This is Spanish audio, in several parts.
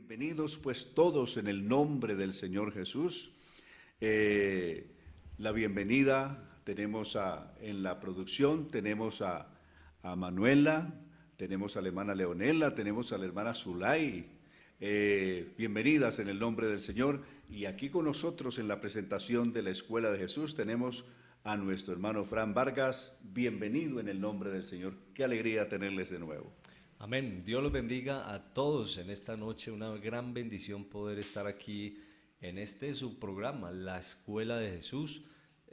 Bienvenidos pues todos en el nombre del Señor Jesús. La bienvenida tenemos en la producción, tenemos a Manuela, tenemos a la hermana Leonela, tenemos a la hermana Zulay. Bienvenidas en el nombre del Señor. Y aquí con nosotros en la presentación de la Escuela de Jesús tenemos a nuestro hermano Fran Vargas. Bienvenido en el nombre del Señor. Qué alegría tenerles de nuevo. Amén. Dios los bendiga a todos en esta noche. Una gran bendición poder estar aquí en este su programa, La Escuela de Jesús.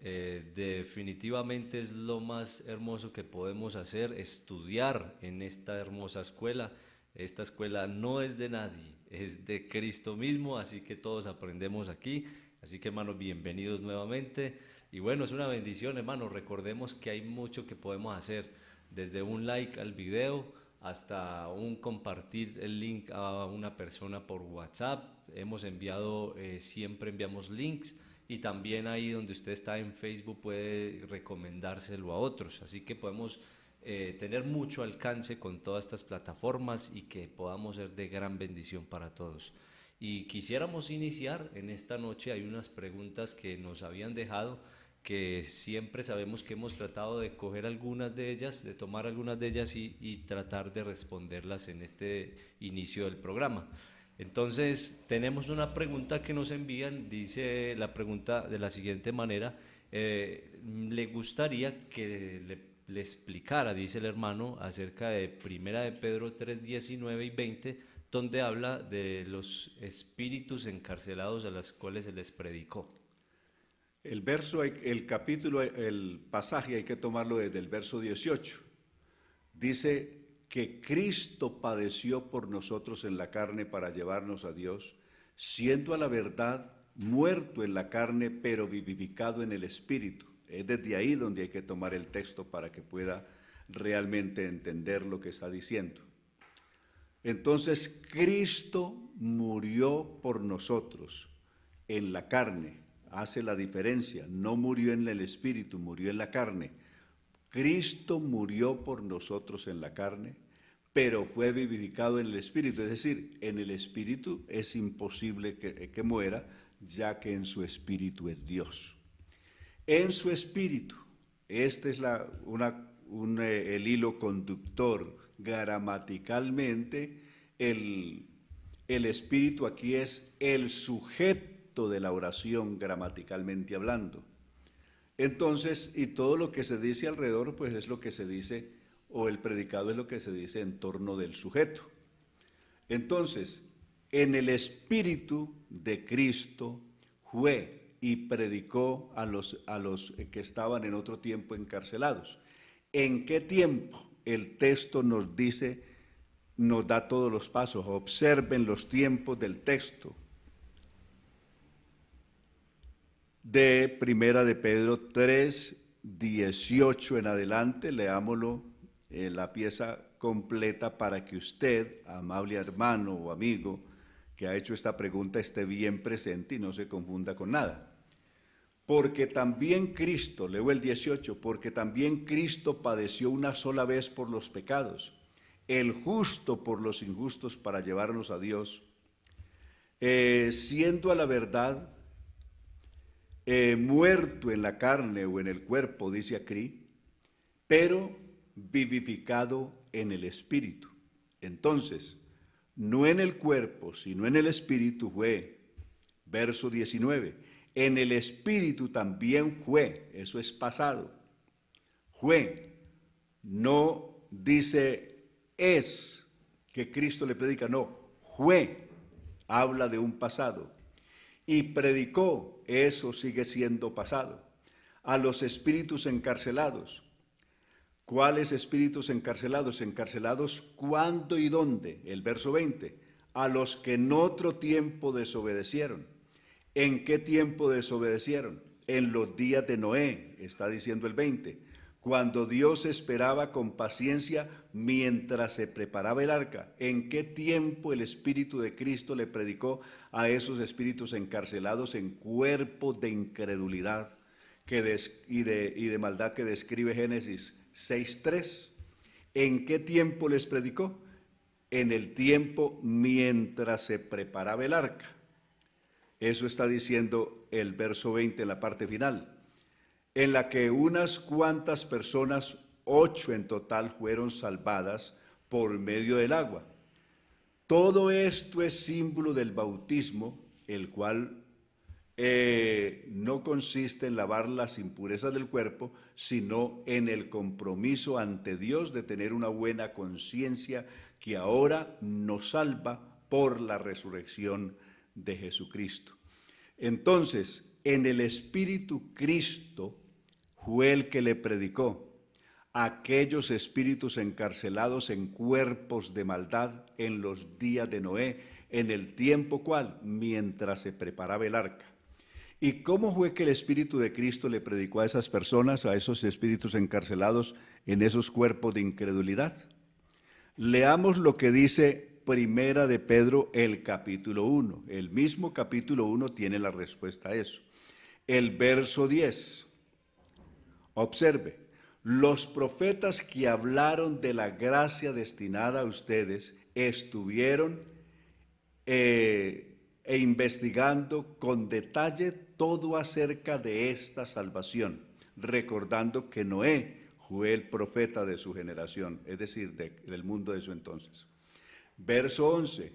Definitivamente es lo más hermoso que podemos hacer, estudiar en esta hermosa escuela. Esta escuela no es de nadie, es de Cristo mismo, así que todos aprendemos aquí. Así que, hermanos, bienvenidos nuevamente. Y bueno, es una bendición, hermanos. Recordemos que hay mucho que podemos hacer, desde un like al video hasta un compartir el link a una persona por WhatsApp. Hemos enviado, siempre enviamos links, y también ahí donde usted está en Facebook puede recomendárselo a otros. Así que podemos tener mucho alcance con todas estas plataformas y que podamos ser de gran bendición para todos. Y quisiéramos iniciar en esta noche. Hay unas preguntas que nos habían dejado, que siempre sabemos que hemos tratado de coger algunas de ellas, de tomar algunas de ellas y tratar de responderlas en este inicio del programa. Entonces, tenemos una pregunta que nos envían. Dice la pregunta de la siguiente manera: le gustaría que le explicara, dice el hermano, acerca de Primera de Pedro 3, 19 y 20, donde habla de los espíritus encarcelados a los cuales se les predicó. El verso, el capítulo, el pasaje hay que tomarlo desde el verso 18. Dice que Cristo padeció por nosotros en la carne para llevarnos a Dios, siendo a la verdad muerto en la carne, pero vivificado en el Espíritu. Es desde ahí donde hay que tomar el texto para que pueda realmente entender lo que está diciendo. Entonces, Cristo murió por nosotros en la carne. Hace la diferencia, no murió en el espíritu, murió en la carne. Cristo murió por nosotros en la carne, pero fue vivificado en el espíritu. Es decir, en el espíritu es imposible que muera, ya que en su espíritu es Dios. En su espíritu, este es el hilo conductor. Gramaticalmente, el espíritu aquí es el sujeto de la oración, gramaticalmente hablando. Entonces, y todo lo que se dice alrededor, pues es lo que se dice, o el predicado es lo que se dice en torno del sujeto. Entonces, en el espíritu de Cristo fue y predicó a los que estaban en otro tiempo encarcelados. ¿En qué tiempo? El texto nos dice, nos da todos los pasos. Observen los tiempos del texto. De Primera de Pedro 3, 18 en adelante, leámoslo la pieza completa para que usted, amable hermano o amigo que ha hecho esta pregunta, esté bien presente y no se confunda con nada. Porque también Cristo, leo el 18, porque también Cristo padeció una sola vez por los pecados, el justo por los injustos para llevarnos a Dios, siendo a la verdad muerto en la carne o en el cuerpo, dice aquí, pero vivificado en el espíritu. Entonces, no en el cuerpo, sino en el espíritu fue, verso 19, en el espíritu también fue, eso es pasado, fue, no dice es que Cristo le predica, no, fue, habla de un pasado. Y predicó, eso sigue siendo pasado, a los espíritus encarcelados. ¿Cuáles espíritus encarcelados? Encarcelados ¿cuándo y dónde? El verso 20, a los que en otro tiempo desobedecieron. ¿En qué tiempo desobedecieron? En los días de Noé, está diciendo el 20, cuando Dios esperaba con paciencia mientras se preparaba el arca. ¿En qué tiempo el Espíritu de Cristo le predicó a esos espíritus encarcelados en cuerpo de incredulidad y de maldad que describe Génesis 6:3? ¿En qué tiempo les predicó? en el tiempo mientras se preparaba el arca. Eso está diciendo el verso 20 en la parte final, en la que unas cuantas personas, 8 en total, fueron salvadas por medio del agua. Todo esto es símbolo del bautismo, el cual no consiste en lavar las impurezas del cuerpo, sino en el compromiso ante Dios de tener una buena conciencia que ahora nos salva por la resurrección de Jesucristo. Entonces, en el Espíritu Cristo fue el que le predicó a aquellos espíritus encarcelados en cuerpos de maldad en los días de Noé, en el tiempo cual, mientras se preparaba el arca. ¿Y cómo fue que el Espíritu de Cristo le predicó a esas personas, a esos espíritus encarcelados en esos cuerpos de incredulidad? Leamos lo que dice Primera de Pedro, el capítulo 1. El mismo capítulo 1 tiene la respuesta a eso. El verso 10. Observe, los profetas que hablaron de la gracia destinada a ustedes estuvieron investigando con detalle todo acerca de esta salvación, recordando que Noé fue el profeta de su generación, es decir, del mundo de su entonces. Verso 11,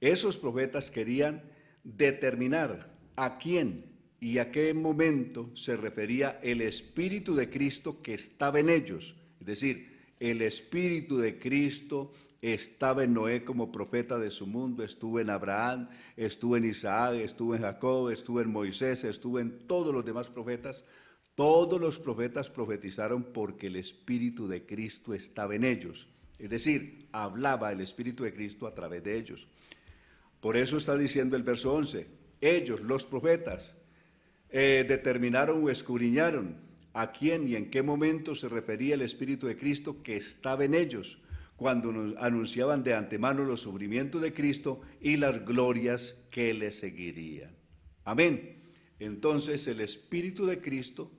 esos profetas querían determinar a quién y a qué momento se refería el Espíritu de Cristo que estaba en ellos, es decir, el Espíritu de Cristo estaba en Noé como profeta de su mundo, estuvo en Abraham, estuvo en Isaac, estuvo en Jacob, estuvo en Moisés, estuvo en todos los demás profetas. Todos los profetas profetizaron porque el Espíritu de Cristo estaba en ellos. Es decir, hablaba el Espíritu de Cristo a través de ellos. Por eso está diciendo el verso 11, ellos, los profetas, determinaron o escudriñaron a quién y en qué momento se refería el Espíritu de Cristo que estaba en ellos, cuando nos anunciaban de antemano los sufrimientos de Cristo y las glorias que le seguirían. Amén. Entonces el Espíritu de Cristo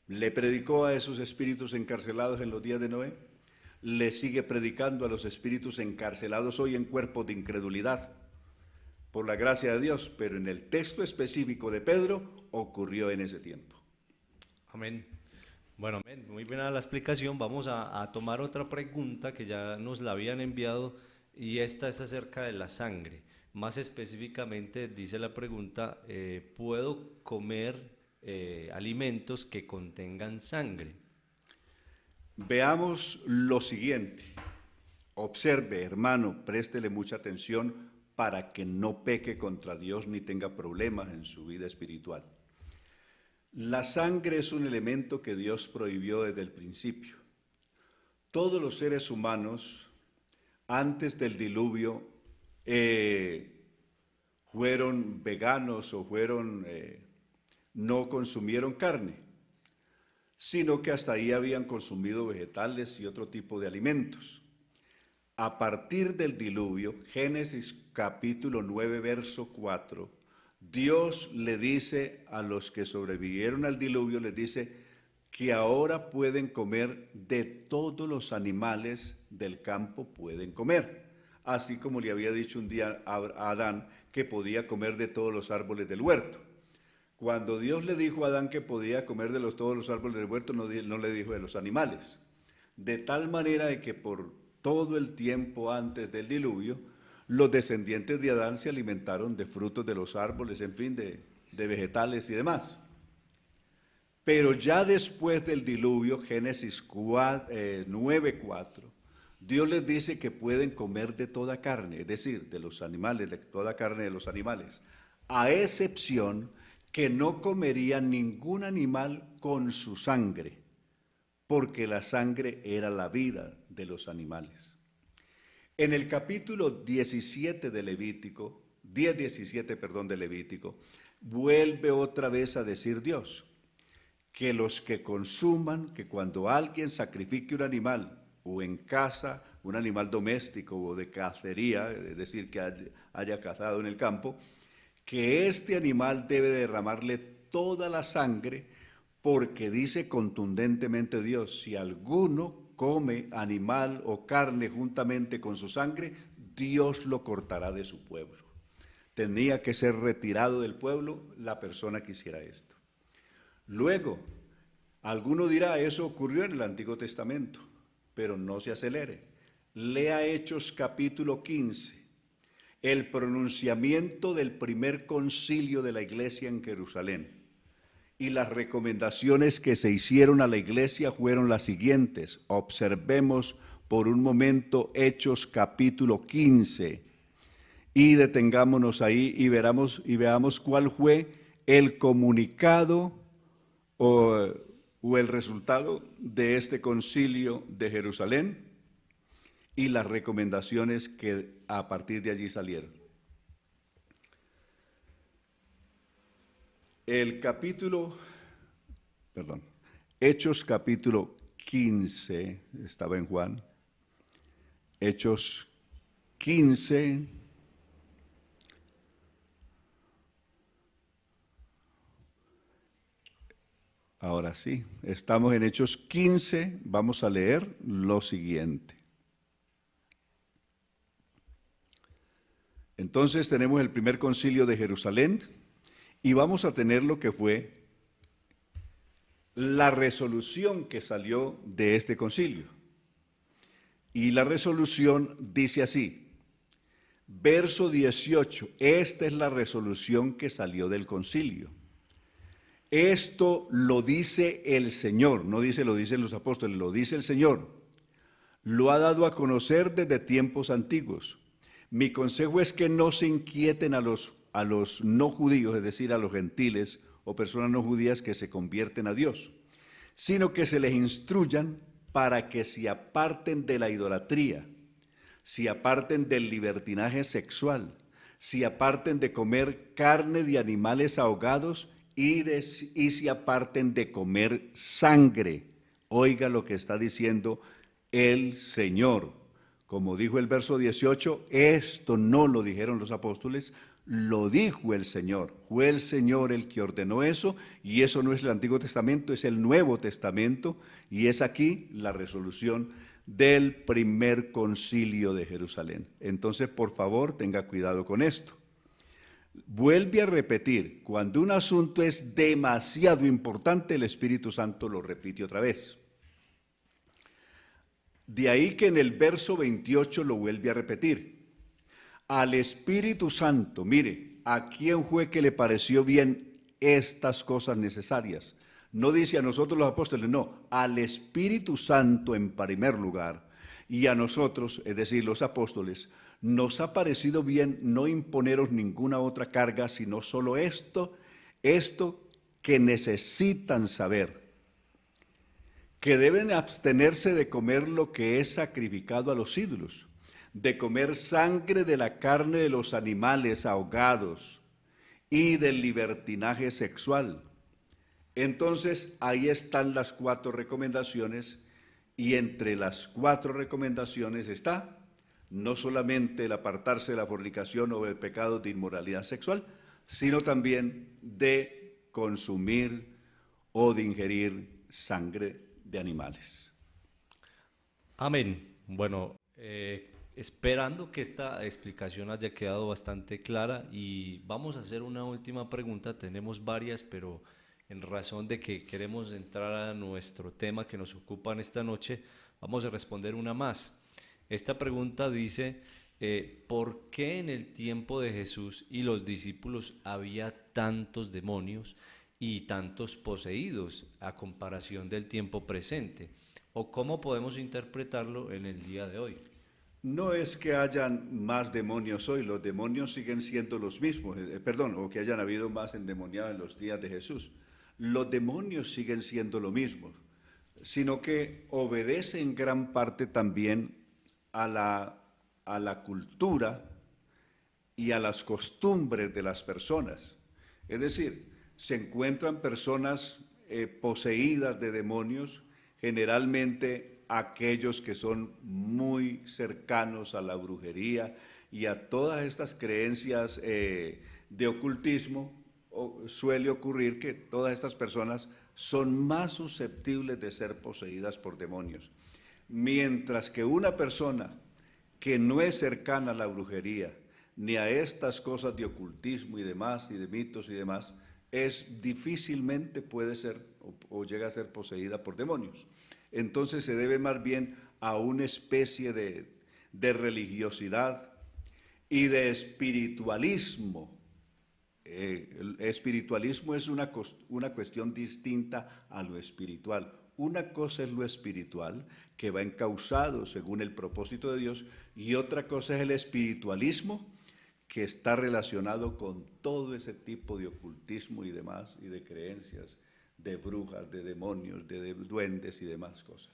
le predicó a esos espíritus encarcelados en los días de Noé, le sigue predicando a los espíritus encarcelados hoy en cuerpos de incredulidad, por la gracia de Dios, pero en el texto específico de Pedro ocurrió en ese tiempo. Amén. Bueno, muy buena la explicación. Vamos a tomar otra pregunta que ya nos la habían enviado y esta es acerca de la sangre. Más específicamente dice la pregunta, ¿puedo comer alimentos que contengan sangre? Veamos lo siguiente. Observe, hermano, préstele mucha atención para que no peque contra Dios ni tenga problemas en su vida espiritual. La sangre es un elemento que Dios prohibió desde el principio. Todos los seres humanos, antes del diluvio, fueron veganos o no consumieron carne, sino que hasta ahí habían consumido vegetales y otro tipo de alimentos. A partir del diluvio, Génesis capítulo 9, verso 4, Dios le dice a los que sobrevivieron al diluvio, les dice que ahora pueden comer de todos los animales del campo, pueden comer. Así como le había dicho un día a Adán que podía comer de todos los árboles del huerto. Cuando Dios le dijo a Adán que podía comer de todos los árboles del huerto, no le dijo de los animales. De tal manera de que por todo el tiempo antes del diluvio, los descendientes de Adán se alimentaron de frutos de los árboles, en fin, de vegetales y demás. Pero ya después del diluvio, Génesis 9:4, Dios les dice que pueden comer de toda carne, es decir, de los animales, de toda carne de los animales, a excepción que no comerían ningún animal con su sangre, porque la sangre era la vida de los animales. En el capítulo 17 de Levítico, 10:17, de Levítico, vuelve otra vez a decir Dios que los que consuman, que cuando alguien sacrifique un animal o en casa, un animal doméstico o de cacería, es decir, que haya cazado en el campo, que este animal debe derramarle toda la sangre, porque dice contundentemente Dios, si alguno come animal o carne juntamente con su sangre, Dios lo cortará de su pueblo. Tenía que ser retirado del pueblo la persona que hiciera esto. Luego, alguno dirá, eso ocurrió en el Antiguo Testamento, pero no se acelere. Lea Hechos capítulo 15, el pronunciamiento del primer concilio de la iglesia en Jerusalén. Y las recomendaciones que se hicieron a la iglesia fueron las siguientes. Observemos por un momento Hechos capítulo 15 y detengámonos ahí y veamos cuál fue el comunicado o el resultado de este concilio de Jerusalén y las recomendaciones que a partir de allí salieron. Hechos capítulo 15, estaba en Juan, Hechos 15, ahora sí, estamos en Hechos 15, vamos a leer lo siguiente. Entonces tenemos el primer concilio de Jerusalén y vamos a tener lo que fue la resolución que salió de este concilio. Y la resolución dice así, verso 18, esta es la resolución que salió del concilio. Esto lo dice el Señor, no dice lo dicen los apóstoles, lo dice el Señor. Lo ha dado a conocer desde tiempos antiguos. Mi consejo es que no se inquieten a los no judíos, es decir, a los gentiles o personas no judías que se convierten a Dios, sino que se les instruyan para que se aparten de la idolatría, se aparten del libertinaje sexual, se aparten de comer carne de animales ahogados y se aparten de comer sangre. Oiga lo que está diciendo el Señor. Como dijo el verso 18, esto no lo dijeron los apóstoles, lo dijo el Señor. Fue el Señor el que ordenó eso, y eso no es el Antiguo Testamento, es el Nuevo Testamento, y es aquí la resolución del primer concilio de Jerusalén. Entonces, por favor, tenga cuidado con esto. Vuelve a repetir, cuando un asunto es demasiado importante, el Espíritu Santo lo repite otra vez. De ahí que en el verso 28 lo vuelve a repetir. Al Espíritu Santo, mire, ¿a quién fue que le pareció bien estas cosas necesarias? No dice a nosotros los apóstoles, no, al Espíritu Santo en primer lugar. Y a nosotros, es decir, los apóstoles, nos ha parecido bien no imponeros ninguna otra carga, sino solo esto que necesitan saber. Que deben abstenerse de comer lo que es sacrificado a los ídolos, de comer sangre de la carne de los animales ahogados y del libertinaje sexual. Entonces, ahí están las 4 recomendaciones, y entre las 4 recomendaciones está no solamente el apartarse de la fornicación o del pecado de inmoralidad sexual, sino también de consumir o de ingerir sangre de animales. Amén. Bueno, esperando que esta explicación haya quedado bastante clara, y vamos a hacer una última pregunta. Tenemos varias, pero en razón de que queremos entrar a nuestro tema que nos ocupa en esta noche, vamos a responder una más. Esta pregunta dice, ¿por qué en el tiempo de Jesús y los discípulos había tantos demonios y tantos poseídos a comparación del tiempo presente? ¿O cómo podemos interpretarlo en el día de hoy? No es que hayan más demonios hoy, los demonios siguen siendo los mismos, o que hayan habido más endemoniados en los días de Jesús. Los demonios siguen siendo lo mismo, sino que obedecen en gran parte también a la cultura y a las costumbres de las personas. Es decir, se encuentran personas poseídas de demonios, generalmente aquellos que son muy cercanos a la brujería y a todas estas creencias de ocultismo. Suele ocurrir que todas estas personas son más susceptibles de ser poseídas por demonios. Mientras que una persona que no es cercana a la brujería, ni a estas cosas de ocultismo y demás, y de mitos y demás, difícilmente puede ser o llega a ser poseída por demonios. Entonces se debe más bien a una especie de religiosidad y de espiritualismo. El espiritualismo es una cuestión distinta a lo espiritual. Una cosa es lo espiritual, que va encauzado según el propósito de Dios, y otra cosa es el espiritualismo, que está relacionado con todo ese tipo de ocultismo y demás, y de creencias, de brujas, de demonios, de duendes y demás cosas.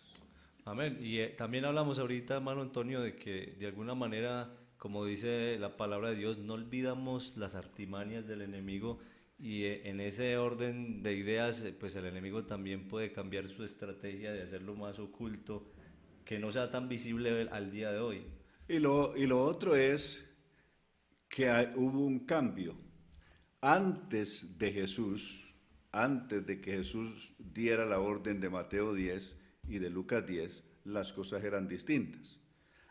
Amén. Y también hablamos ahorita, hermano Antonio, de que de alguna manera, como dice la palabra de Dios, no olvidamos las artimañas del enemigo, y en ese orden de ideas, pues el enemigo también puede cambiar su estrategia de hacerlo más oculto, que no sea tan visible al día de hoy. Y lo otro es que hubo un cambio. Antes de que Jesús diera la orden de Mateo 10 y de Lucas 10, las cosas eran distintas.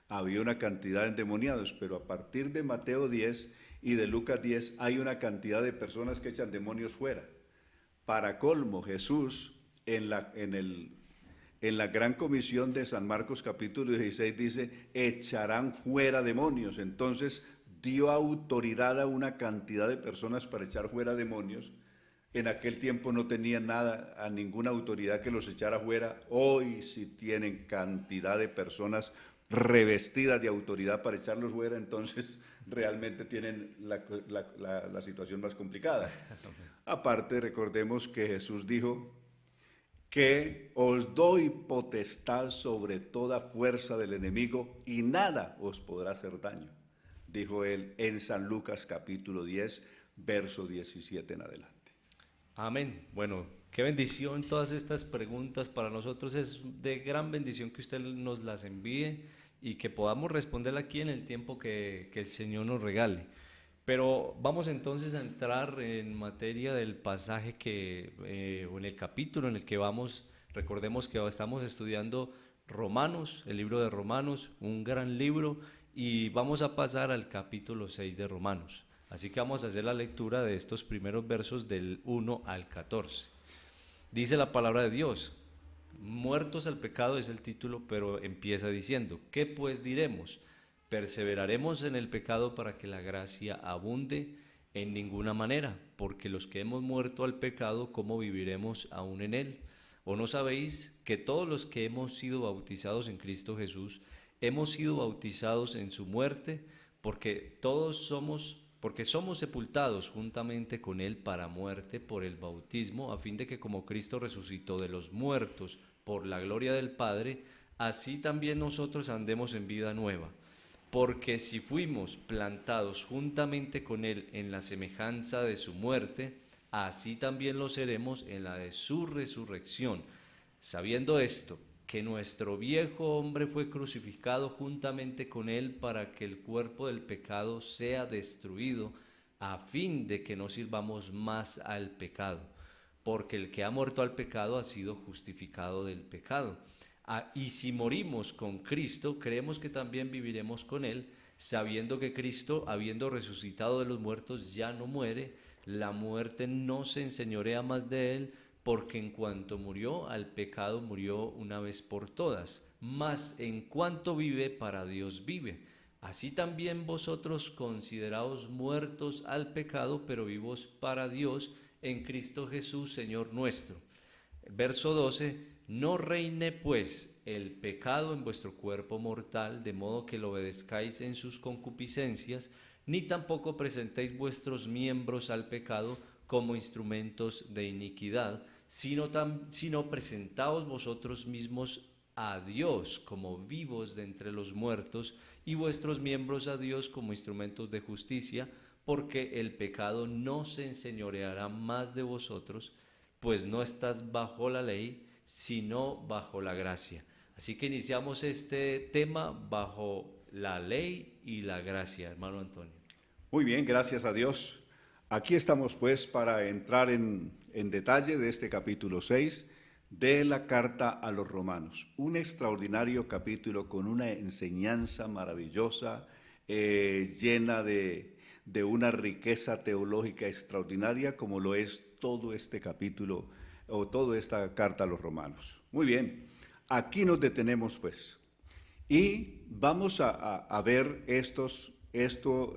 Había una cantidad de endemoniados, pero a partir de Mateo 10 y de Lucas 10 hay una cantidad de personas que echan demonios fuera. Para colmo, Jesús en la gran comisión de San Marcos capítulo 16 dice, echarán fuera demonios. Entonces dio autoridad a una cantidad de personas para echar fuera demonios. En aquel tiempo no tenían nada, a ninguna autoridad que los echara fuera. Hoy sí tienen cantidad de personas revestidas de autoridad para echarlos fuera, entonces realmente tienen la situación más complicada. Aparte, recordemos que Jesús dijo que os doy potestad sobre toda fuerza del enemigo y nada os podrá hacer daño, dijo él en San Lucas capítulo 10, verso 17 en adelante. Amén. Bueno, qué bendición todas estas preguntas. Para nosotros es de gran bendición que usted nos las envíe y que podamos responder aquí en el tiempo que el Señor nos regale. Pero vamos entonces a entrar en materia del pasaje o en el capítulo en el que vamos. Recordemos que estamos estudiando Romanos, el libro de Romanos, un gran libro, y vamos a pasar al capítulo 6 de Romanos. Así que vamos a hacer la lectura de estos primeros versos del 1 al 14. Dice la palabra de Dios, muertos al pecado es el título, pero empieza diciendo, ¿qué pues diremos? ¿Perseveraremos en el pecado para que la gracia abunde? En ninguna manera, porque los que hemos muerto al pecado, ¿cómo viviremos aún en él? ¿O no sabéis que todos los que hemos sido bautizados en Cristo Jesús, hemos sido bautizados en su muerte? Porque somos sepultados juntamente con él para muerte por el bautismo, a fin de que como Cristo resucitó de los muertos por la gloria del Padre, así también nosotros andemos en vida nueva. Porque si fuimos plantados juntamente con él en la semejanza de su muerte, así también lo seremos en la de su resurrección. Sabiendo esto, que nuestro viejo hombre fue crucificado juntamente con él para que el cuerpo del pecado sea destruido, a fin de que no sirvamos más al pecado, porque el que ha muerto al pecado ha sido justificado del pecado. Y si morimos con Cristo, creemos que también viviremos con él, sabiendo que Cristo, habiendo resucitado de los muertos, ya no muere, la muerte no se enseñorea más de él, porque en cuanto murió al pecado, murió una vez por todas, mas en cuanto vive, para Dios vive. Así también vosotros consideraos muertos al pecado, pero vivos para Dios en Cristo Jesús, Señor nuestro. Verso 12, no reine pues el pecado en vuestro cuerpo mortal, de modo que lo obedezcáis en sus concupiscencias, ni tampoco presentéis vuestros miembros al pecado como instrumentos de iniquidad, sino presentaos vosotros mismos a Dios como vivos de entre los muertos, y vuestros miembros a Dios como instrumentos de justicia, porque el pecado no se enseñoreará más de vosotros, pues no estás bajo la ley, sino bajo la gracia. Así que iniciamos este tema bajo la ley y la gracia, hermano Antonio. Muy bien, gracias a Dios. Aquí estamos pues para entrar en detalle de este capítulo 6 de la carta a los romanos. Un extraordinario capítulo con una enseñanza maravillosa, llena de una riqueza teológica extraordinaria, como lo es todo este capítulo o toda esta carta a los romanos. Muy bien, aquí nos detenemos pues. Y vamos a ver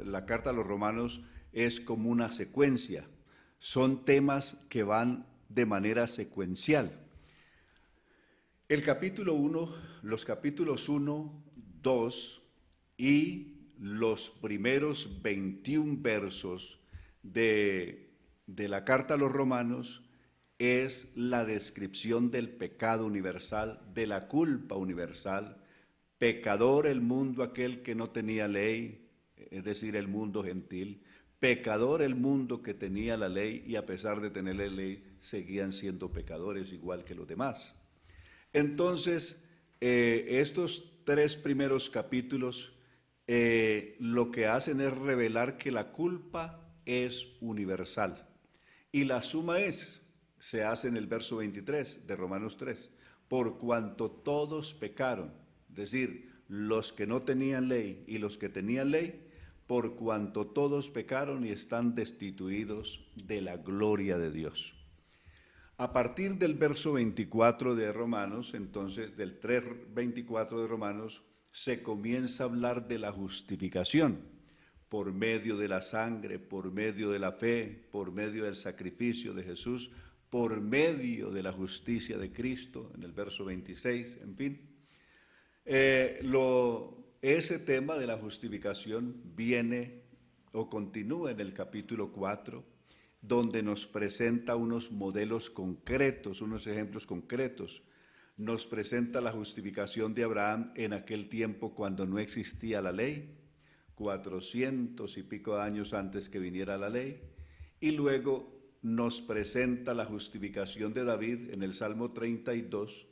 la carta a los romanos es como una secuencia. Son temas que van de manera secuencial. El capítulo 1, los capítulos 1, 2 y los primeros 21 versos de la carta a los romanos es la descripción del pecado universal, de la culpa universal. Pecador el mundo aquel que no tenía ley, es decir, el mundo gentil. Pecador el mundo que tenía la ley y a pesar de tener la ley seguían siendo pecadores igual que los demás. Entonces, estos 3 primeros capítulos lo que hacen es revelar que la culpa es universal. Y la suma se hace en el verso 23 de Romanos 3, por cuanto todos pecaron, es decir, los que no tenían ley y los que tenían ley, por cuanto todos pecaron y están destituidos de la gloria de Dios. A partir del verso 24 de Romanos, entonces del 3:24 de Romanos, se comienza a hablar de la justificación por medio de la sangre, por medio de la fe, por medio del sacrificio de Jesús, por medio de la justicia de Cristo, en el verso 26, en fin. Ese tema de la justificación viene o continúa en el capítulo 4, donde nos presenta unos modelos concretos, unos ejemplos concretos. Nos presenta la justificación de Abraham en aquel tiempo cuando no existía la ley, 400 y pico años antes que viniera la ley, y luego nos presenta la justificación de David en el Salmo 32,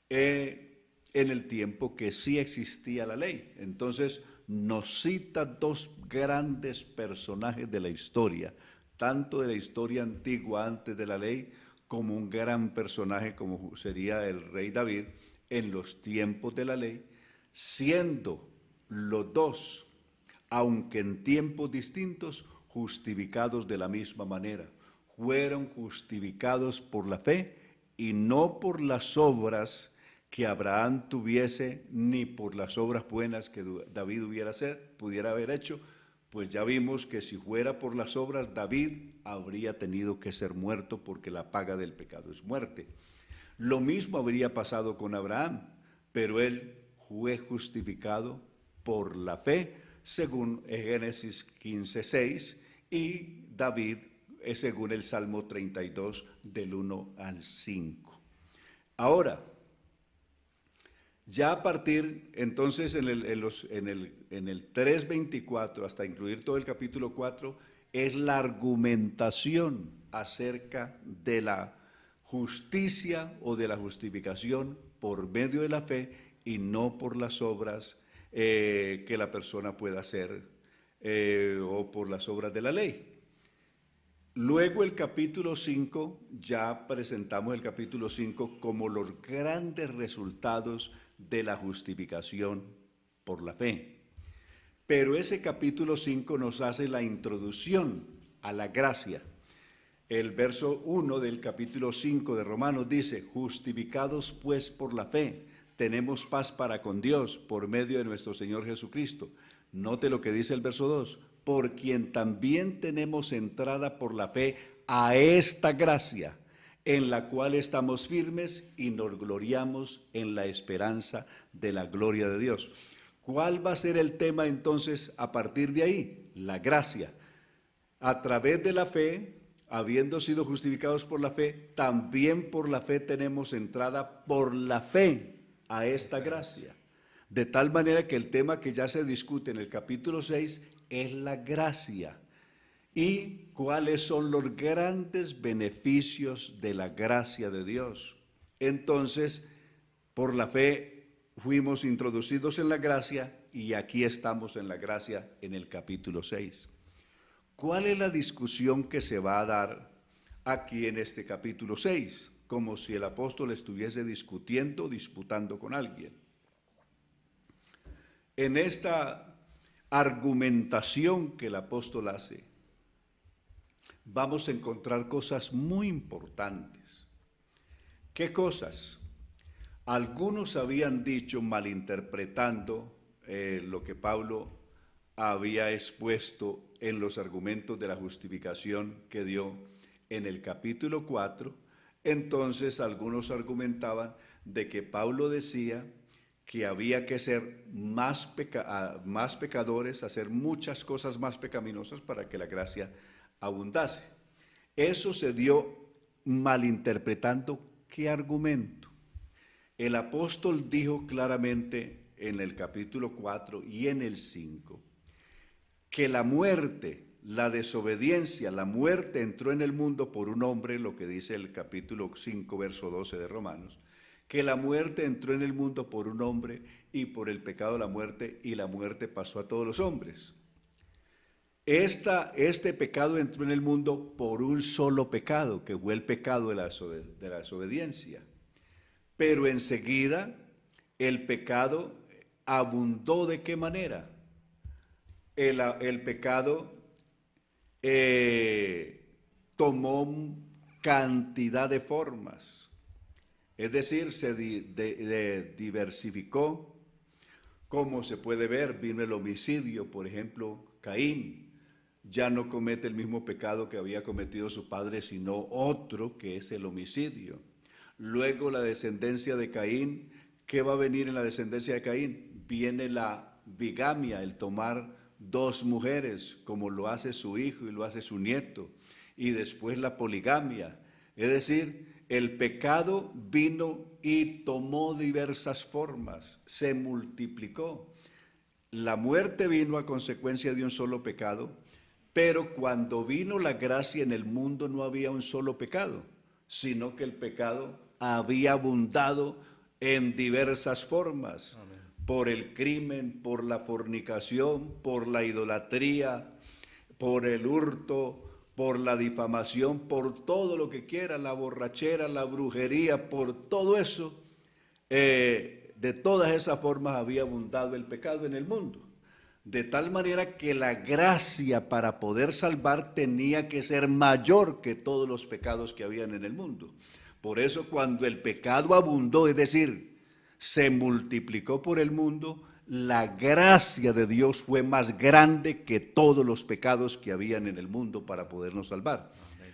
en el tiempo que sí existía la ley. Entonces nos cita 2 grandes personajes de la historia, tanto de la historia antigua antes de la ley, como un gran personaje como sería el rey David en los tiempos de la ley, siendo los 2, aunque en tiempos distintos, justificados de la misma manera. Fueron justificados por la fe y no por las obras que Abraham tuviese, ni por las obras buenas que David pudiera haber hecho, pues ya vimos que si fuera por las obras, David habría tenido que ser muerto porque la paga del pecado es muerte. Lo mismo habría pasado con Abraham, pero él fue justificado por la fe, según Génesis 15:6, y David según el Salmo 32, del 1 al 5. Ahora, ya a partir, entonces, en el 3:24, hasta incluir todo el capítulo 4, es la argumentación acerca de la justicia o de la justificación por medio de la fe y no por las obras que la persona pueda hacer o por las obras de la ley. Luego el capítulo 5, ya presentamos el capítulo 5 como los grandes resultados de la justificación por la fe. Pero ese capítulo 5 nos hace la introducción a la gracia. El verso 1 del capítulo 5 de Romanos dice: justificados pues por la fe, tenemos paz para con Dios por medio de nuestro Señor Jesucristo. Note lo que dice el verso 2. Por quien también tenemos entrada por la fe a esta gracia, en la cual estamos firmes y nos gloriamos en la esperanza de la gloria de Dios. ¿Cuál va a ser el tema entonces a partir de ahí? La gracia. A través de la fe, habiendo sido justificados por la fe, también por la fe tenemos entrada por la fe a esta gracia. De tal manera que el tema que ya se discute en el capítulo 6 es la gracia. ¿Y cuáles son los grandes beneficios de la gracia de Dios? Entonces, por la fe fuimos introducidos en la gracia y aquí estamos en la gracia en el capítulo 6. ¿Cuál es la discusión que se va a dar aquí en este capítulo 6? como si el apóstol estuviese discutiendo, disputando con alguien. En esta argumentación que el apóstol hace, vamos a encontrar cosas muy importantes. ¿Qué cosas? Algunos habían dicho, malinterpretando lo que Pablo había expuesto en los argumentos de la justificación que dio en el capítulo 4, entonces algunos argumentaban de que Pablo decía que había que ser más pecadores, hacer muchas cosas más pecaminosas para que la gracia abundase. Eso se dio malinterpretando ¿qué argumento? El apóstol dijo claramente en el capítulo 4 y en el 5 que la muerte, la desobediencia, la muerte entró en el mundo por un hombre, lo que dice el capítulo 5, verso 12 de Romanos, que la muerte entró en el mundo por un hombre y por el pecado la muerte, y la muerte pasó a todos los hombres. Este pecado entró en el mundo por un solo pecado, que fue el pecado de la desobediencia. Pero enseguida el pecado abundó. ¿De qué manera? El pecado tomó cantidad de formas, es decir, se diversificó. Como se puede ver, vino el homicidio, por ejemplo, Caín ya no comete el mismo pecado que había cometido su padre, sino otro, que es el homicidio. Luego la descendencia de Caín, ¿qué va a venir en la descendencia de Caín? Viene la bigamia, el tomar dos mujeres, como lo hace su hijo y lo hace su nieto, y después la poligamia. Es decir, el pecado vino y tomó diversas formas, se multiplicó. La muerte vino a consecuencia de un solo pecado, pero cuando vino la gracia en el mundo no había un solo pecado, sino que el pecado había abundado en diversas formas. Amén. Por el crimen, por la fornicación, por la idolatría, por el hurto, por la difamación, por todo lo que quiera, la borrachera, la brujería, por todo eso, de todas esas formas había abundado el pecado en el mundo. De tal manera que la gracia para poder salvar tenía que ser mayor que todos los pecados que habían en el mundo. Por eso cuando el pecado abundó, es decir, se multiplicó por el mundo, la gracia de Dios fue más grande que todos los pecados que habían en el mundo para podernos salvar. Amén.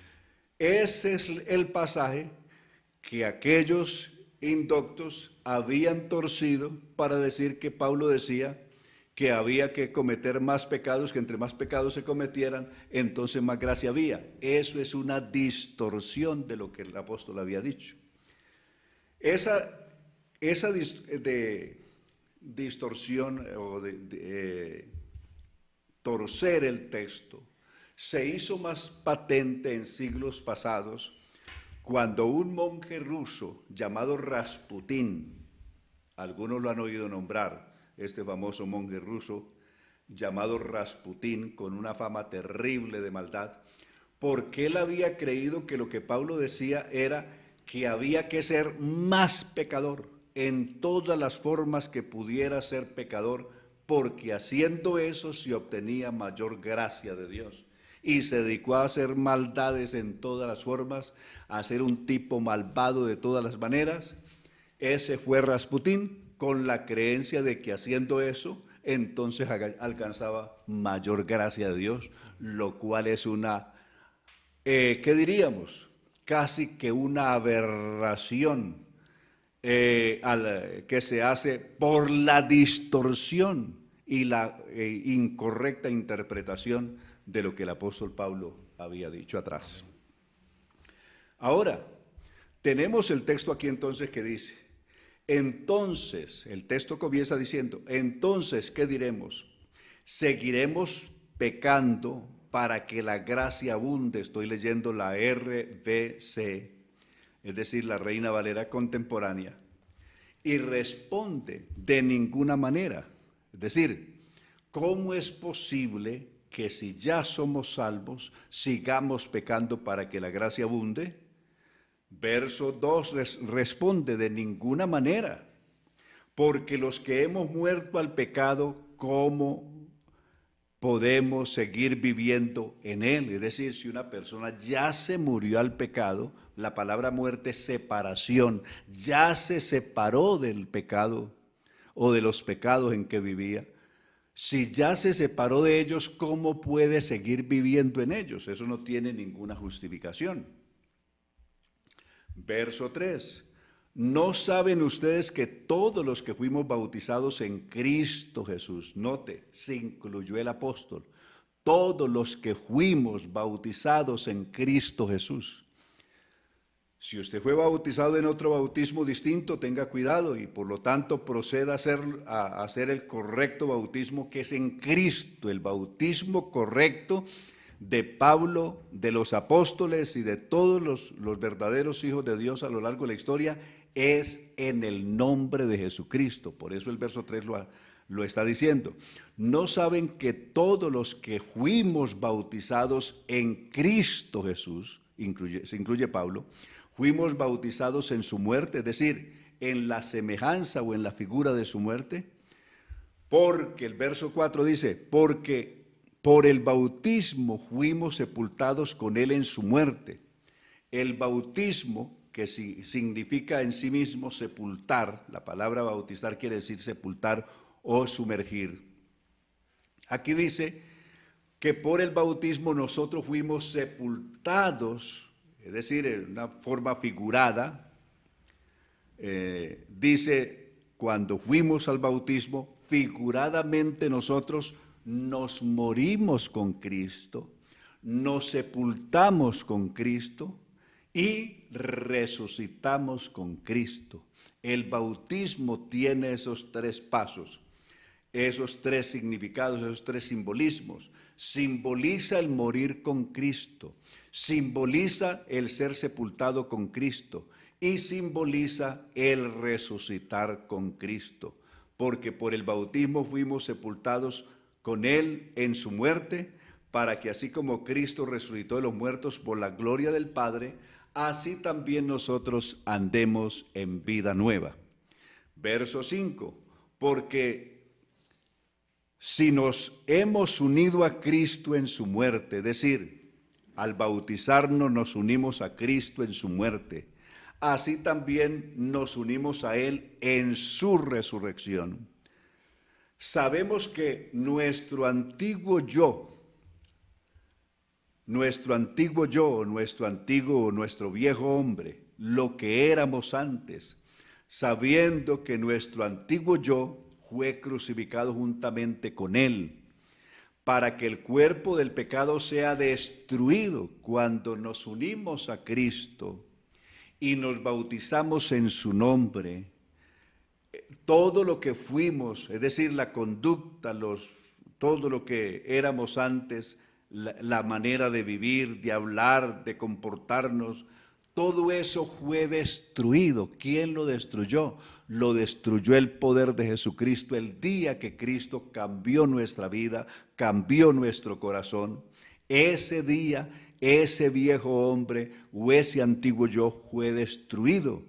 Ese es el pasaje que aquellos indoctos habían torcido para decir que Pablo decía que había que cometer más pecados, que entre más pecados se cometieran, entonces más gracia había. Eso es una distorsión de lo que el apóstol había dicho. Esa distorsión o torcer el texto se hizo más patente en siglos pasados cuando un monje ruso llamado Rasputín, algunos lo han oído nombrar, este famoso monje ruso llamado Rasputín, con una fama terrible de maldad, porque él había creído que lo que Pablo decía era que había que ser más pecador en todas las formas que pudiera ser pecador, porque haciendo eso se obtenía mayor gracia de Dios. Y se dedicó a hacer maldades en todas las formas, a ser un tipo malvado de todas las maneras. Ese fue Rasputín, con la creencia de que haciendo eso, entonces alcanzaba mayor gracia de Dios, lo cual es una, ¿qué diríamos? Casi que una aberración que se hace por la distorsión y la incorrecta interpretación de lo que el apóstol Pablo había dicho atrás. Ahora, tenemos el texto aquí entonces que dice, entonces, el texto comienza diciendo, entonces, ¿qué diremos? ¿Seguiremos pecando para que la gracia abunde? Estoy leyendo la RVC, es decir, la Reina Valera contemporánea, y responde de ninguna manera. Es decir, ¿cómo es posible que si ya somos salvos, sigamos pecando para que la gracia abunde? Verso 2 responde: de ninguna manera, porque los que hemos muerto al pecado, ¿cómo podemos seguir viviendo en él? Es decir, si una persona ya se murió al pecado, la palabra muerte es separación, ya se separó del pecado o de los pecados en que vivía. Si ya se separó de ellos, ¿cómo puede seguir viviendo en ellos? Eso no tiene ninguna justificación. Verso 3. ¿No saben ustedes que todos los que fuimos bautizados en Cristo Jesús, note, se incluyó el apóstol, todos los que fuimos bautizados en Cristo Jesús? Si usted fue bautizado en otro bautismo distinto, tenga cuidado y por lo tanto proceda a hacer el correcto bautismo que es en Cristo, el bautismo correcto de Pablo, de los apóstoles y de todos los verdaderos hijos de Dios a lo largo de la historia, es en el nombre de Jesucristo. Por eso el verso 3 lo está diciendo. ¿No saben que todos los que fuimos bautizados en Cristo Jesús, se incluye Pablo, fuimos bautizados en su muerte, es decir, en la semejanza o en la figura de su muerte? Porque el verso 4 dice, porque por el bautismo fuimos sepultados con él en su muerte. El bautismo, que significa en sí mismo sepultar, la palabra bautizar quiere decir sepultar o sumergir. Aquí dice que por el bautismo nosotros fuimos sepultados, es decir, en una forma figurada. Dice, cuando fuimos al bautismo, figuradamente nosotros nos morimos con Cristo, nos sepultamos con Cristo y resucitamos con Cristo. El bautismo tiene esos tres pasos, esos tres significados, esos tres simbolismos. Simboliza el morir con Cristo, simboliza el ser sepultado con Cristo y simboliza el resucitar con Cristo, porque por el bautismo fuimos sepultados con Él en su muerte, para que así como Cristo resucitó de los muertos por la gloria del Padre, así también nosotros andemos en vida nueva. Verso 5, porque si nos hemos unido a Cristo en su muerte, es decir, al bautizarnos nos unimos a Cristo en su muerte, así también nos unimos a Él en su resurrección. Sabemos que nuestro antiguo viejo hombre, lo que éramos antes, sabiendo que nuestro antiguo yo fue crucificado juntamente con él, para que el cuerpo del pecado sea destruido cuando nos unimos a Cristo y nos bautizamos en su nombre. Todo lo que fuimos, es decir, la conducta, todo lo que éramos antes, la manera de vivir, de hablar, de comportarnos, todo eso fue destruido. ¿Quién lo destruyó? Lo destruyó el poder de Jesucristo el día que Cristo cambió nuestra vida, cambió nuestro corazón. Ese día, ese viejo hombre o ese antiguo yo fue destruido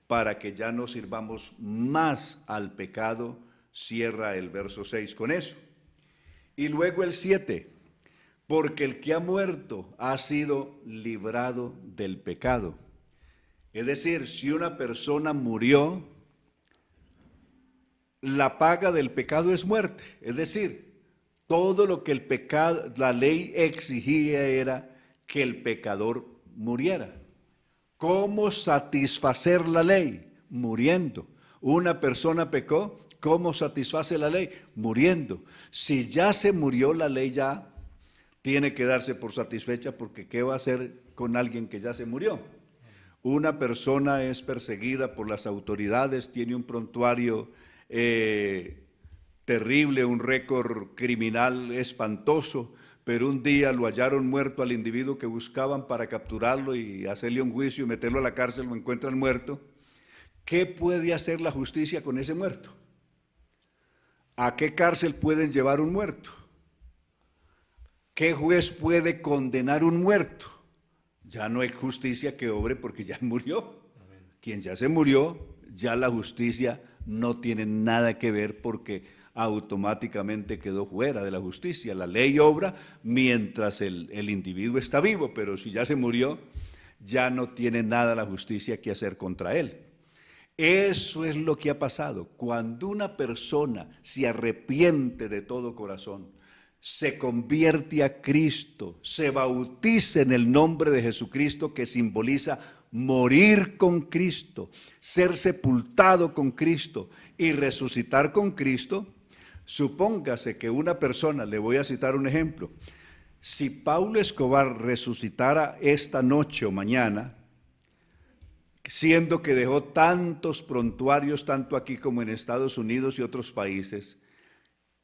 para que ya no sirvamos más al pecado. Cierra el verso 6 con eso. Y luego el 7. Porque el que ha muerto ha sido librado del pecado. Es decir, si una persona murió, la paga del pecado es muerte. Es decir, todo lo que el pecado, la ley exigía era que el pecador muriera. ¿Cómo satisfacer la ley? Muriendo. Una persona pecó, ¿cómo satisface la ley? Muriendo. Si ya se murió, la ley ya tiene que darse por satisfecha, porque ¿qué va a hacer con alguien que ya se murió? Una persona es perseguida por las autoridades, tiene un prontuario terrible, un récord criminal espantoso, pero un día lo hallaron muerto al individuo que buscaban para capturarlo y hacerle un juicio y meterlo a la cárcel, lo encuentran muerto. ¿Qué puede hacer la justicia con ese muerto? ¿A qué cárcel pueden llevar un muerto? ¿Qué juez puede condenar un muerto? Ya no hay justicia que obre porque ya murió. Quien ya se murió, ya la justicia no tiene nada que ver porque automáticamente quedó fuera de la justicia. La ley obra mientras el individuo está vivo, pero si ya se murió, ya no tiene nada la justicia que hacer contra él. Eso es lo que ha pasado. Cuando una persona se arrepiente de todo corazón, se convierte a Cristo, se bautiza en el nombre de Jesucristo, que simboliza morir con Cristo, ser sepultado con Cristo y resucitar con Cristo. Supóngase que una persona, le voy a citar un ejemplo, si Pablo Escobar resucitara esta noche o mañana, siendo que dejó tantos prontuarios, tanto aquí como en Estados Unidos y otros países,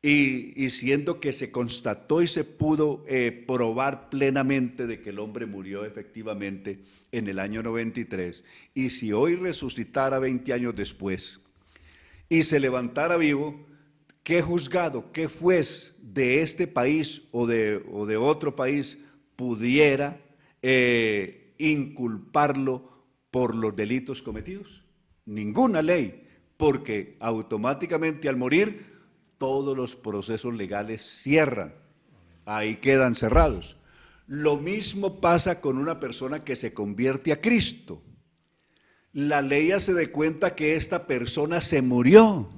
y siendo que se constató y se pudo probar plenamente de que el hombre murió efectivamente en el año 93, y si hoy resucitara 20 años después y se levantara vivo, ¿qué juzgado, qué juez de este país o de otro país pudiera inculparlo por los delitos cometidos? Ninguna ley, porque automáticamente al morir todos los procesos legales cierran, ahí quedan cerrados. Lo mismo pasa con una persona que se convierte a Cristo. La ley hace de cuenta que esta persona se murió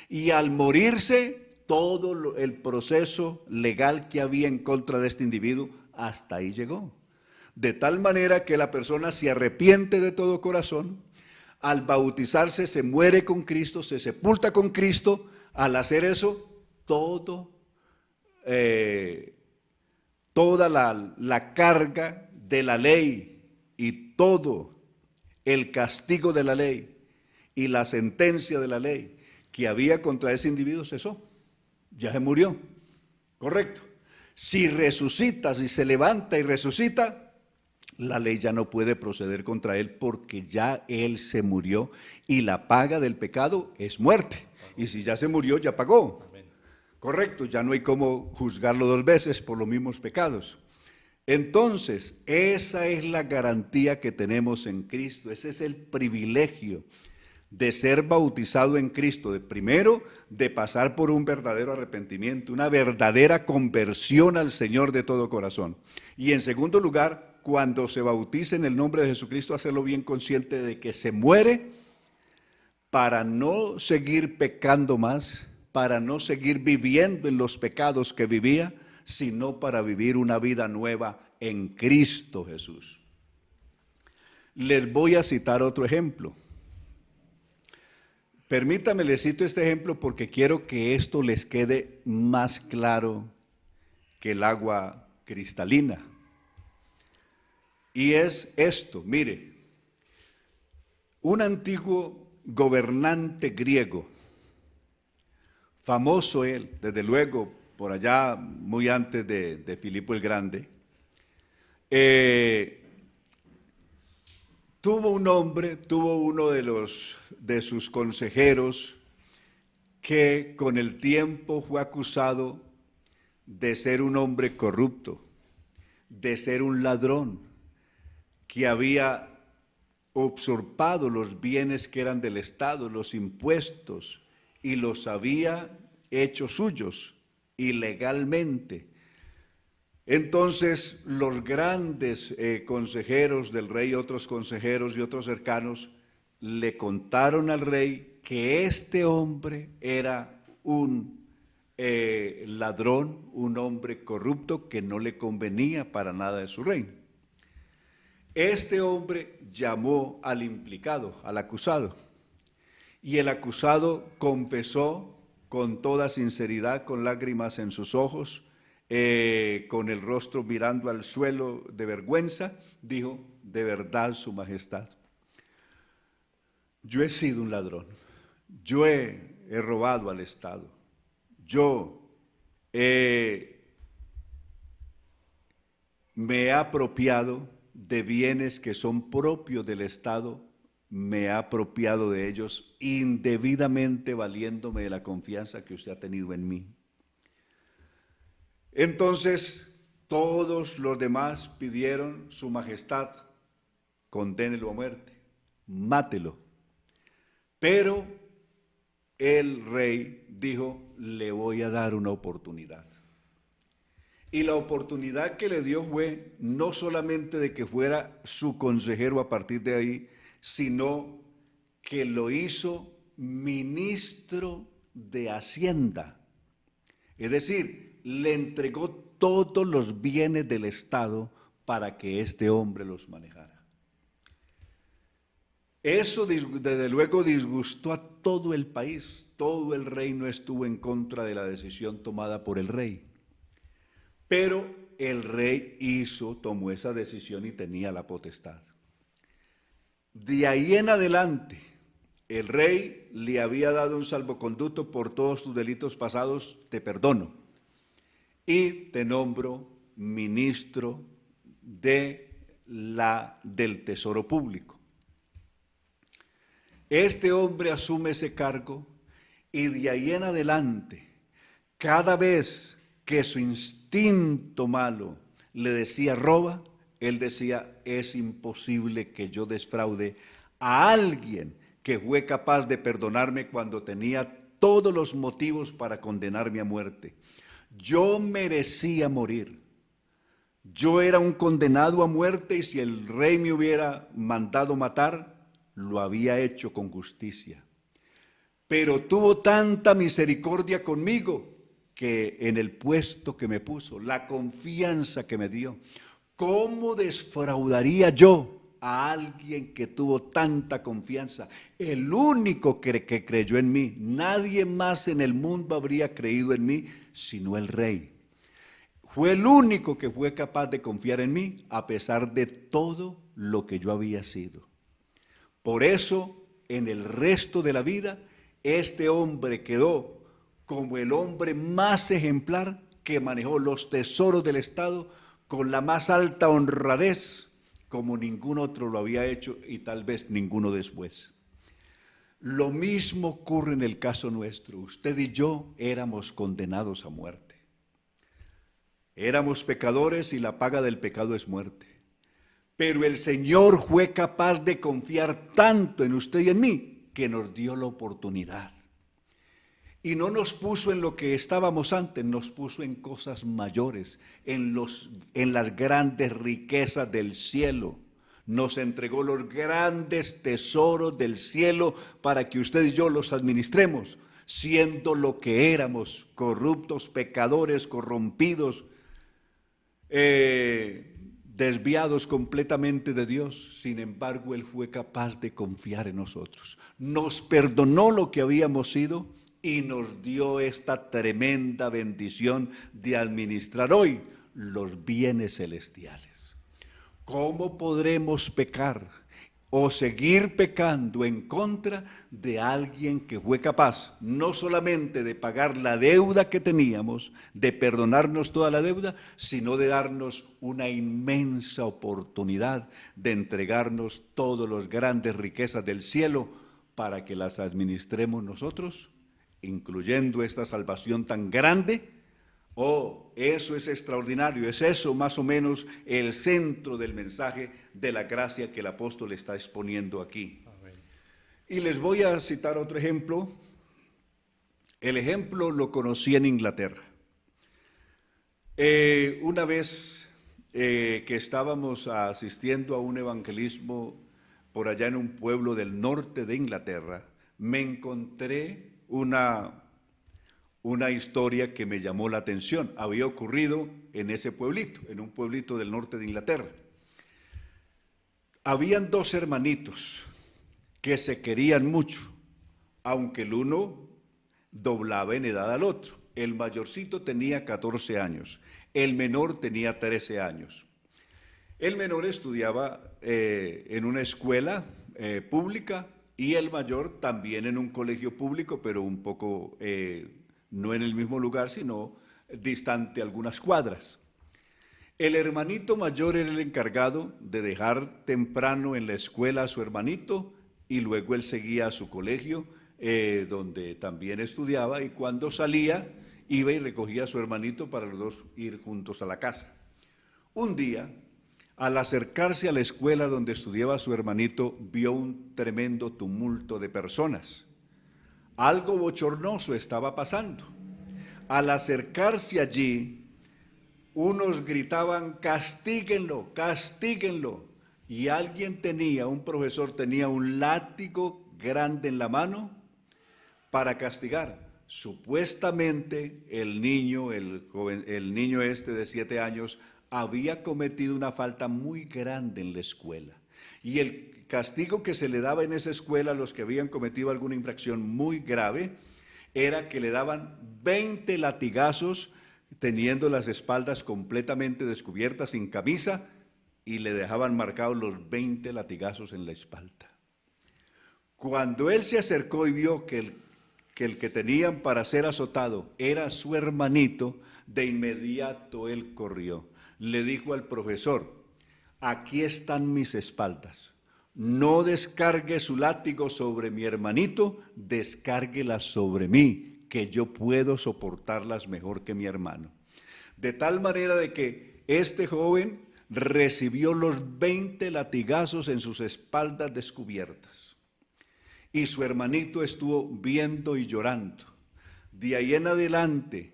y al morirse todo el proceso legal que había en contra de este individuo hasta ahí llegó. De tal manera que la persona se arrepiente de todo corazón, al bautizarse se muere con Cristo, se sepulta con Cristo. Al hacer eso, toda la carga de la ley y todo el castigo de la ley y la sentencia de la ley que había contra ese individuo cesó, ya se murió, correcto. Si resucita, si se levanta y resucita, la ley ya no puede proceder contra él porque ya él se murió y la paga del pecado es muerte. Y si ya se murió, ya pagó. Correcto, ya no hay cómo juzgarlo dos veces por los mismos pecados. Entonces, esa es la garantía que tenemos en Cristo, ese es el privilegio de ser bautizado en Cristo, primero de pasar por un verdadero arrepentimiento, una verdadera conversión al Señor de todo corazón. Y en segundo lugar, cuando se bautiza en el nombre de Jesucristo, hacerlo bien consciente de que se muere para no seguir pecando más, para no seguir viviendo en los pecados que vivía, sino para vivir una vida nueva en Cristo Jesús. Les voy a citar otro ejemplo. Permítame, les cito este ejemplo porque quiero que esto les quede más claro que el agua cristalina. Y es esto, mire, un antiguo gobernante griego, famoso él, desde luego, por allá muy antes de Filipo el Grande, tuvo uno de sus consejeros que con el tiempo fue acusado de ser un hombre corrupto, de ser un ladrón, que había usurpado los bienes que eran del Estado, los impuestos, y los había hecho suyos ilegalmente. Entonces los grandes consejeros del rey, otros consejeros y otros cercanos, le contaron al rey que este hombre era un ladrón, un hombre corrupto que no le convenía para nada de su reino. Este hombre llamó al implicado, al acusado, y el acusado confesó con toda sinceridad, con lágrimas en sus ojos, con el rostro mirando al suelo de vergüenza, dijo: de verdad, Su Majestad, yo he sido un ladrón, yo he robado al Estado, yo me he apropiado de bienes que son propios del Estado, me he apropiado de ellos indebidamente, valiéndome de la confianza que usted ha tenido en mí. Entonces Todos los demás pidieron: su majestad, condénelo a muerte, mátelo. Pero el rey dijo: le voy a dar una oportunidad. Y la oportunidad que le dio fue no solamente de que fuera su consejero a partir de ahí, sino que lo hizo ministro de Hacienda. Es decir, le entregó todos los bienes del Estado para que este hombre los manejara. Eso desde luego disgustó a todo el país. Todo el reino estuvo en contra de la decisión tomada por el rey. Pero el rey tomó esa decisión y tenía la potestad. De ahí en adelante, el rey le había dado un salvoconducto: por todos tus delitos pasados te perdono y te nombro ministro del Tesoro Público. Este hombre asume ese cargo y de ahí en adelante, cada vez que su instinto malo le decía roba, él decía: es imposible que yo defraude a alguien que fue capaz de perdonarme cuando tenía todos los motivos para condenarme a muerte. Yo merecía morir. Yo era un condenado a muerte y si el rey me hubiera mandado matar, lo había hecho con justicia. Pero tuvo tanta misericordia conmigo que en el puesto que me puso, la confianza que me dio, ¿cómo defraudaría yo a alguien que tuvo tanta confianza? El único que creyó en mí. Nadie más en el mundo habría creído en mí sino el rey. Fue el único que fue capaz de confiar en mí a pesar de todo lo que yo había sido. Por eso, en el resto de la vida, este hombre quedó como el hombre más ejemplar que manejó los tesoros del Estado con la más alta honradez, como ningún otro lo había hecho y tal vez ninguno después. Lo mismo ocurre en el caso nuestro. Usted y yo éramos condenados a muerte. Éramos pecadores y la paga del pecado es muerte. Pero el Señor fue capaz de confiar tanto en usted y en mí que nos dio la oportunidad. Y no nos puso en lo que estábamos antes, nos puso en cosas mayores, en las grandes riquezas del cielo. Nos entregó los grandes tesoros del cielo para que usted y yo los administremos, siendo lo que éramos: corruptos, pecadores, corrompidos, desviados completamente de Dios. Sin embargo, Él fue capaz de confiar en nosotros. Nos perdonó lo que habíamos sido y nos dio esta tremenda bendición de administrar hoy los bienes celestiales. ¿Cómo podremos pecar o seguir pecando en contra de alguien que fue capaz no solamente de pagar la deuda que teníamos, de perdonarnos toda la deuda, sino de darnos una inmensa oportunidad de entregarnos todas las grandes riquezas del cielo para que las administremos nosotros, incluyendo esta salvación tan grande? Oh, eso es extraordinario, es eso más o menos el centro del mensaje de la gracia que el apóstol está exponiendo aquí. Amén. Y les voy a citar otro ejemplo. El ejemplo lo conocí en Inglaterra. Una vez que estábamos asistiendo a un evangelismo por allá en un pueblo del norte de Inglaterra, me encontré una historia que me llamó la atención. Había ocurrido en ese pueblito, en un pueblito del norte de Inglaterra. Habían dos hermanitos que se querían mucho, aunque el uno doblaba en edad al otro. El mayorcito tenía 14 años, el menor tenía 13 años. El menor estudiaba en una escuela pública y el mayor también en un colegio público, pero un poco no en el mismo lugar, sino distante algunas cuadras. El hermanito mayor era el encargado de dejar temprano en la escuela a su hermanito y luego él seguía a su colegio, donde también estudiaba, y cuando salía iba y recogía a su hermanito para los dos ir juntos a la casa. Un día, al acercarse a la escuela donde estudiaba su hermanito, vio un tremendo tumulto de personas. Algo bochornoso estaba pasando. Al acercarse allí, unos gritaban, castíguenlo, castíguenlo. Y un profesor tenía un látigo grande en la mano para castigar. Supuestamente el niño este de 7 años, había cometido una falta muy grande en la escuela. Y el castigo que se le daba en esa escuela a los que habían cometido alguna infracción muy grave era que le daban 20 latigazos teniendo las espaldas completamente descubiertas, sin camisa, y le dejaban marcados los 20 latigazos en la espalda. Cuando él se acercó y vio que el que tenían para ser azotado era su hermanito, de inmediato él corrió. Le dijo al profesor, aquí están mis espaldas, no descargue su látigo sobre mi hermanito, descárguelas sobre mí, que yo puedo soportarlas mejor que mi hermano. De tal manera de que este joven recibió los 20 latigazos en sus espaldas descubiertas. Y su hermanito estuvo viendo y llorando. De ahí en adelante,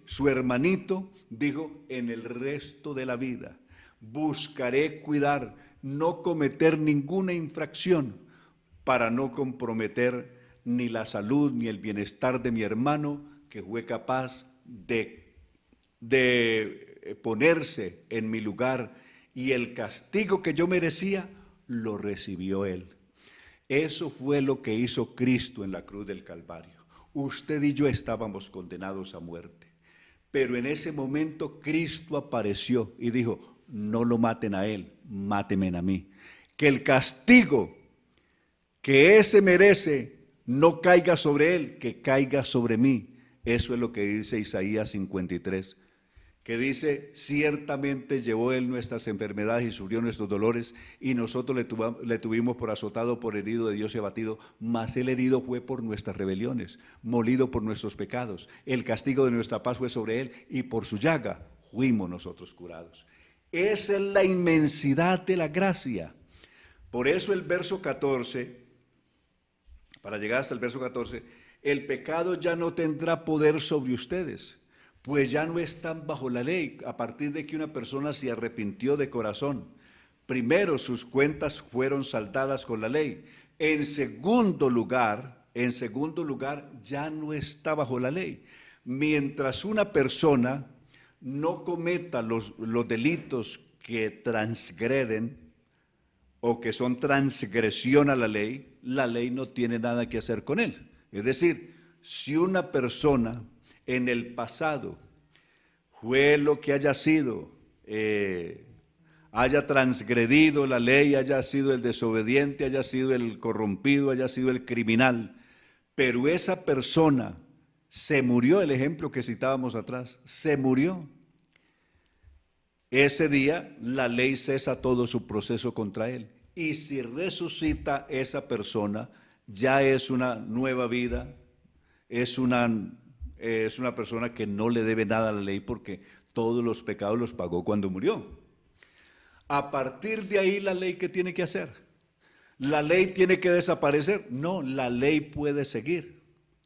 su hermanito, dijo, en el resto de la vida, buscaré cuidar, no cometer ninguna infracción para no comprometer ni la salud ni el bienestar de mi hermano, que fue capaz de ponerse en mi lugar, y el castigo que yo merecía lo recibió él. Eso fue lo que hizo Cristo en la cruz del Calvario. Usted y yo estábamos condenados a muerte, pero en ese momento Cristo apareció y dijo, no lo maten a él, mátenme a mí. Que el castigo que ese merece no caiga sobre él, que caiga sobre mí. Eso es lo que dice Isaías 53. Que dice, ciertamente llevó él nuestras enfermedades y sufrió nuestros dolores, y nosotros le tuvimos por azotado, por herido de Dios y abatido, mas el herido fue por nuestras rebeliones, molido por nuestros pecados. El castigo de nuestra paz fue sobre él, y por su llaga fuimos nosotros curados. Esa es la inmensidad de la gracia. Por eso el verso 14, para llegar hasta el verso 14, el pecado ya no tendrá poder sobre ustedes, pues ya no están bajo la ley, a partir de que una persona se arrepintió de corazón. Primero, sus cuentas fueron saldadas con la ley. En segundo lugar, ya no está bajo la ley. Mientras una persona no cometa los delitos que transgreden o que son transgresión a la ley no tiene nada que hacer con él. Es decir, si una persona en el pasado fue lo que haya sido, haya transgredido la ley, haya sido el desobediente, haya sido el corrompido, haya sido el criminal, pero esa persona se murió, el ejemplo que citábamos atrás, se murió. Ese día la ley cesa todo su proceso contra él, y si resucita esa persona, ya es una nueva vida, es una persona que no le debe nada a la ley, porque todos los pecados los pagó cuando murió. A partir de ahí, ¿la ley qué tiene que hacer? ¿La ley tiene que desaparecer? No, la ley puede seguir.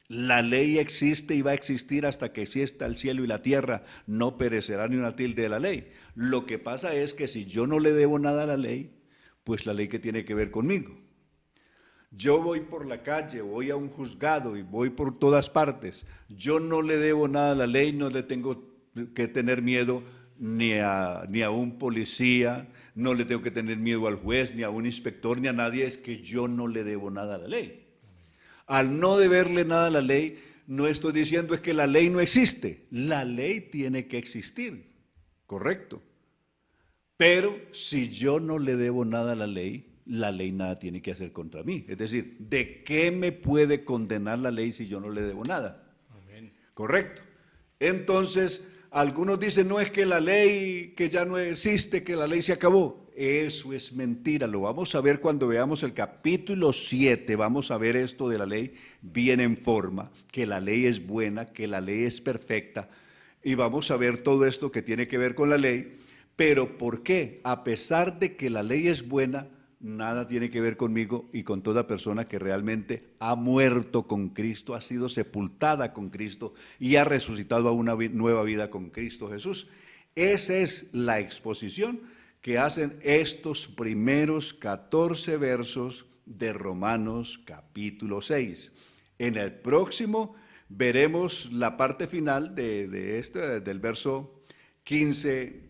La ley existe y va a existir hasta que exista el cielo y la tierra. No perecerá ni una tilde de la ley. Lo que pasa es que si yo no le debo nada a la ley, pues la ley, ¿qué tiene que ver conmigo? Yo voy por la calle, voy a un juzgado y voy por todas partes. Yo no le debo nada a la ley, no le tengo que tener miedo ni a un policía, no le tengo que tener miedo al juez, ni a un inspector, ni a nadie. Es que yo no le debo nada a la ley. Al no deberle nada a la ley, no estoy diciendo es que la ley no existe. La ley tiene que existir, correcto. Pero si yo no le debo nada a la ley nada tiene que hacer contra mí. Es decir, ¿de qué me puede condenar la ley si yo no le debo nada? Amén. Correcto. Entonces, algunos dicen, no, es que la ley que ya no existe, que la ley se acabó. Eso es mentira. Lo vamos a ver cuando veamos el capítulo 7. Vamos a ver esto de la ley bien en forma, que la ley es buena, que la ley es perfecta. y vamos a ver todo esto que tiene que ver con la ley. Pero ¿por qué? A pesar de que la ley es buena, nada tiene que ver conmigo y con toda persona que realmente ha muerto con Cristo, ha sido sepultada con Cristo y ha resucitado a una nueva vida con Cristo Jesús. Esa es la exposición que hacen estos primeros 14 versos de Romanos capítulo 6. En el próximo veremos la parte final del verso 15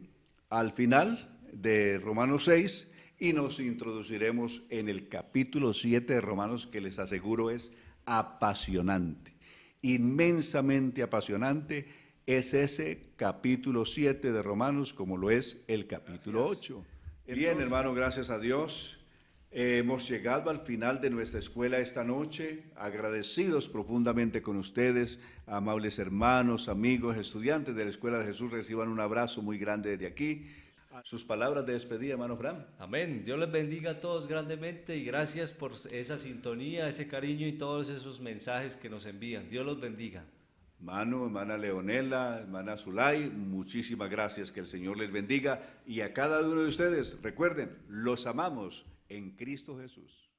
al final de Romanos 6 y nos introduciremos en el capítulo 7 de Romanos, que les aseguro es apasionante, inmensamente apasionante. Es ese capítulo 7 de Romanos como lo es el capítulo 8. Bien, hermano, gracias a Dios. Hemos llegado al final de nuestra escuela esta noche, agradecidos profundamente con ustedes, amables hermanos, amigos, estudiantes de la Escuela de Jesús, reciban un abrazo muy grande desde aquí. Sus palabras de despedida, hermano Fran. Amén. Dios les bendiga a todos grandemente y gracias por esa sintonía, ese cariño y todos esos mensajes que nos envían. Dios los bendiga. Hermano, hermana Leonela, hermana Zulay, muchísimas gracias, que el Señor les bendiga y a cada uno de ustedes, recuerden, los amamos en Cristo Jesús.